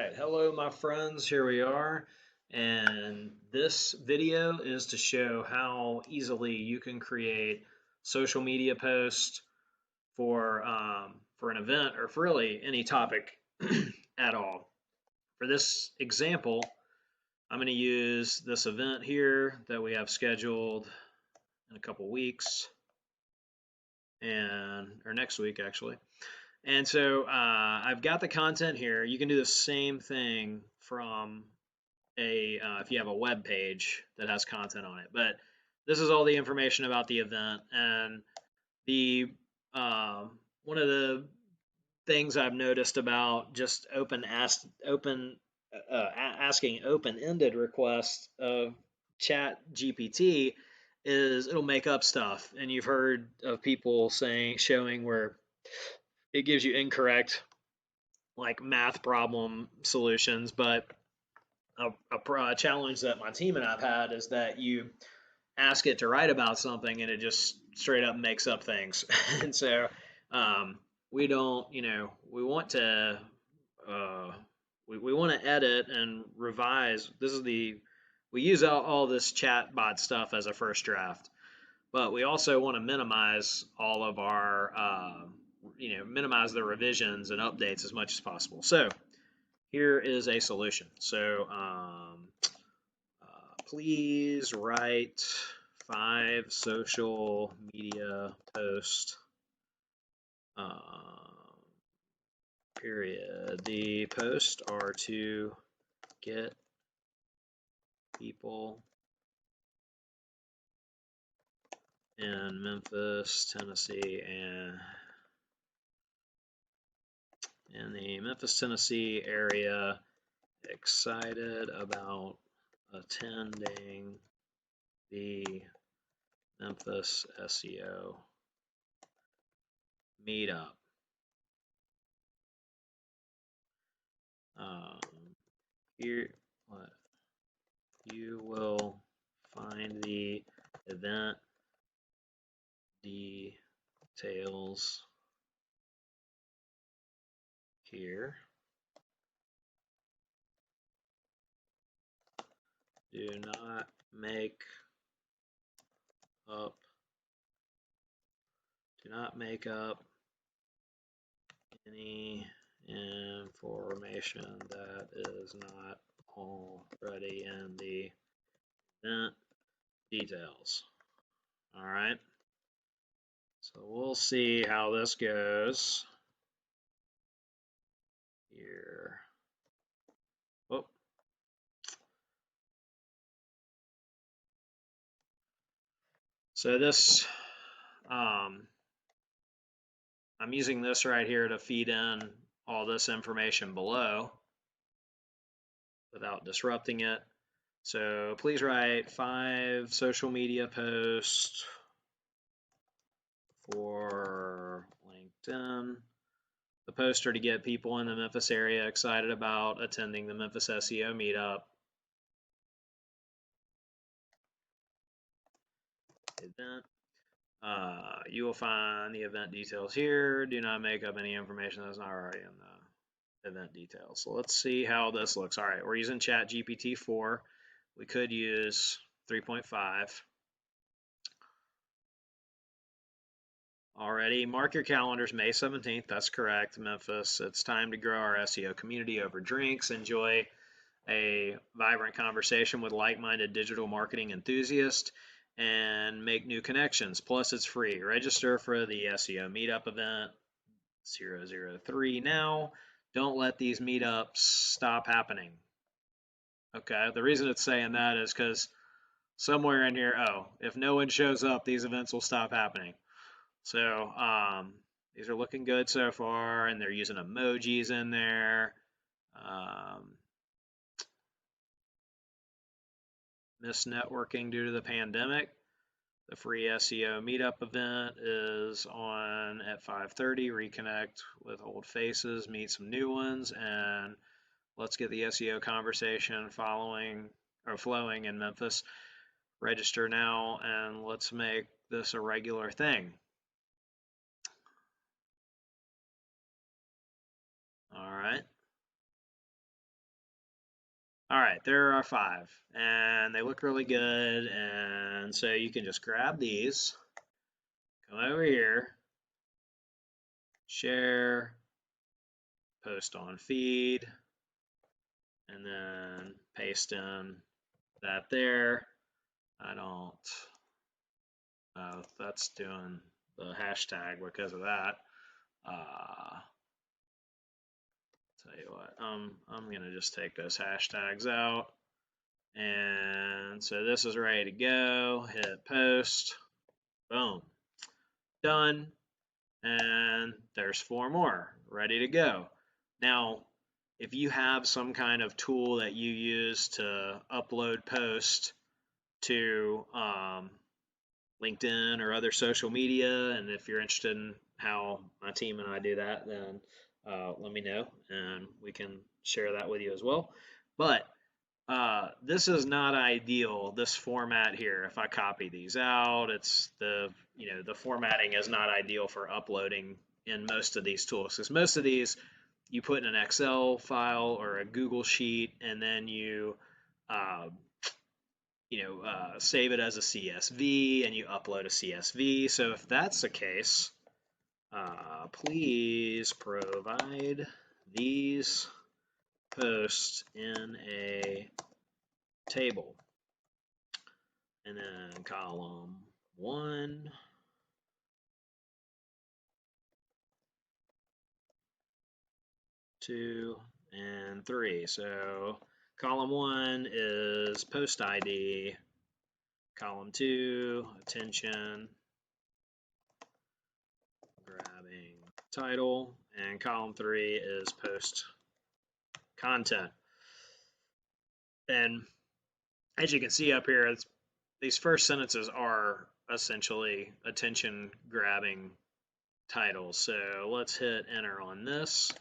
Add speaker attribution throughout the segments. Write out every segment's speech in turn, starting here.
Speaker 1: right, hello my friends, here we are. And this video is to show how easily you can create social media posts for an event or for really any topic at all. For this example, I'm going to use this event here that we have scheduled in a couple weeks or next week actually. And so I've got the content here. You can do the same thing from if you have a web page that has content on it. But this is all the information about the event, and the one of the things I've noticed about just asking open-ended requests of ChatGPT is it'll make up stuff, and you've heard of people showing where it gives you incorrect like math problem solutions, but a challenge that my team and I've had is that you ask it to write about something and it just straight up makes up things. And so we don't, we want to we want to edit and revise. We use all this chat bot stuff as a first draft, but we also want to minimize all of our minimize the revisions and updates as much as possible. So here is a solution. So please write 5 social media posts, period. The posts are to get people in Memphis, Tennessee, and in the Memphis, Tennessee area excited about attending the Memphis SEO meetup. Here, what you will find the event details here. Do not make up any information that is not already in the event details. All right. So we'll see how this goes here. Oh. So this, I'm using this right here to feed in all this information below without disrupting it. So please write 5 social media posts for LinkedIn. The posts are to get people in the Memphis area excited about attending the Memphis SEO meetup. Event. You will find the event details here. Do not make up any information that's not already in the event details. So let's see how this looks. All right, we're using ChatGPT 4. We could use 3.5. Already, mark your calendars, May 17th. That's correct, Memphis. It's time to grow our SEO community over drinks. Enjoy a vibrant conversation with like-minded digital marketing enthusiasts and make new connections. Plus, it's free. Register for the SEO meetup event 003 now. Don't let these meetups stop happening. Okay, the reason it's saying that is because somewhere in here, if no one shows up, these events will stop happening. So these are looking good so far, and they're using emojis in there. Missed networking due to the pandemic. The free SEO meetup event is on at 5:30. Reconnect with old faces, meet some new ones, and let's get the SEO conversation flowing in Memphis. Register now, and let's make this a regular thing. All right. All right, there are 5, and they look really good. And so you can just grab these, come over here, share, post on feed, and then paste in that there. I don't, that's doing the hashtag because of that. Tell you what, I'm gonna just take those hashtags out. And so this is ready to go. Hit post. Boom. Done. And there's 4 more ready to go. Now, if you have some kind of tool that you use to upload posts to LinkedIn or other social media, and if you're interested in how my team and I do that, then let me know and we can share that with you as well. But this is not ideal, this format here. If I copy these out, it's the formatting is not ideal for uploading in most of these tools, because most of these you put in an Excel file or a Google sheet, and then you uh, save it as a CSV and you upload a CSV. So if that's the case, please provide these posts in a table. And then column 1, 2, and 3. So column 1 is post ID, column 2, attention, grabbing title, and column 3 is post content. And as you can see up here, these first sentences are essentially attention grabbing titles. So let's hit enter on this.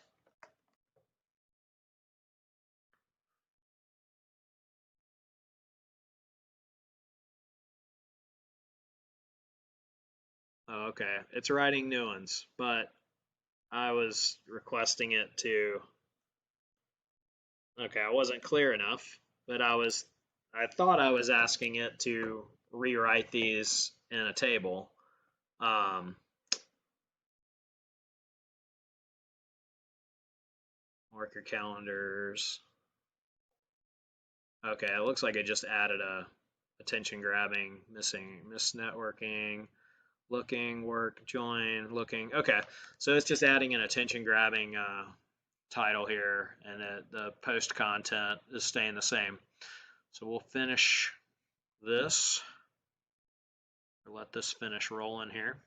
Speaker 1: Oh, okay, it's writing new ones, but I was requesting it to, okay, I wasn't clear enough, but I thought I was asking it to rewrite these in a table. Mark your calendars. Okay, it looks like it just added a attention grabbing, missing, miss networking, looking, work, join, looking. Okay, so it's just adding an attention grabbing title here, and the post content is staying the same. So we'll finish this, or let this finish rolling here.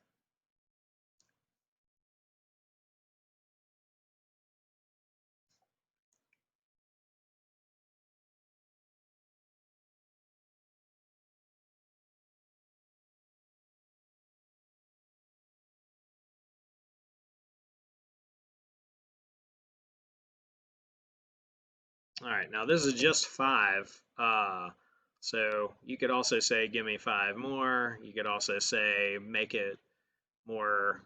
Speaker 1: All right, now this is just 5. So you could also say, give me 5 more. You could also say, make it more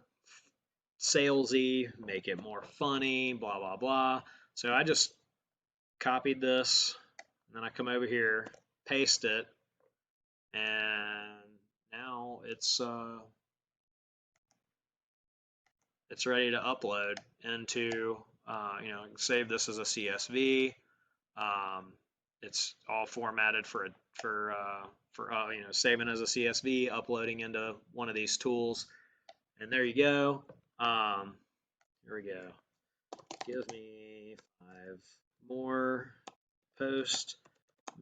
Speaker 1: salesy, make it more funny, blah, blah, blah. So I just copied this, and then I come over here, paste it, and now it's ready to upload into, save this as a CSV. It's all formatted for saving as a CSV, uploading into one of these tools, and there you go. Here we go. Give me 5 more posts.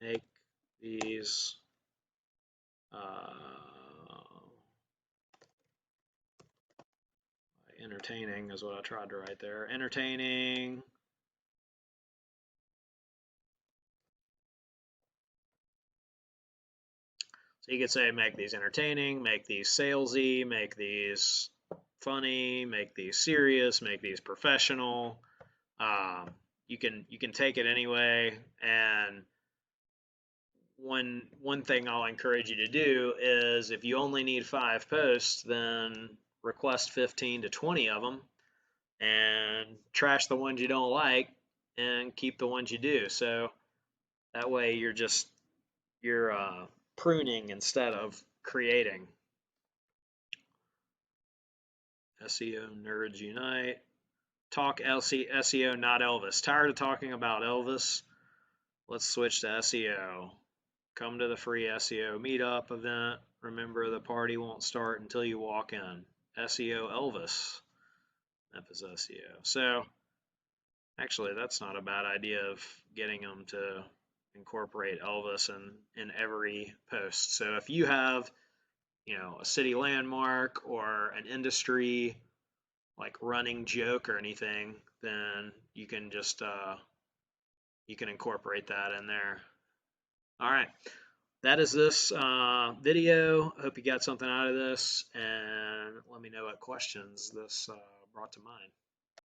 Speaker 1: Make these entertaining is what I tried to write there. Entertaining. So you could say make these entertaining, make these salesy, make these funny, make these serious, make these professional. You can take it anyway. And one thing I'll encourage you to do is, if you only need 5 posts, then request 15 to 20 of them and trash the ones you don't like and keep the ones you do. So That way you're pruning instead of creating. SEO nerds unite. Talk SEO, not Elvis. Tired of talking about Elvis? Let's switch to SEO. Come to the free SEO meetup event. Remember, the party won't start until you walk in. SEO Elvis. Memphis SEO. So, actually, that's not a bad idea of getting them to incorporate Elvis in every post. So, if you have, a city landmark or an industry like running joke or anything, then you can incorporate that in there. All right, that is this video. I hope you got something out of this, and let me know what questions this brought to mind.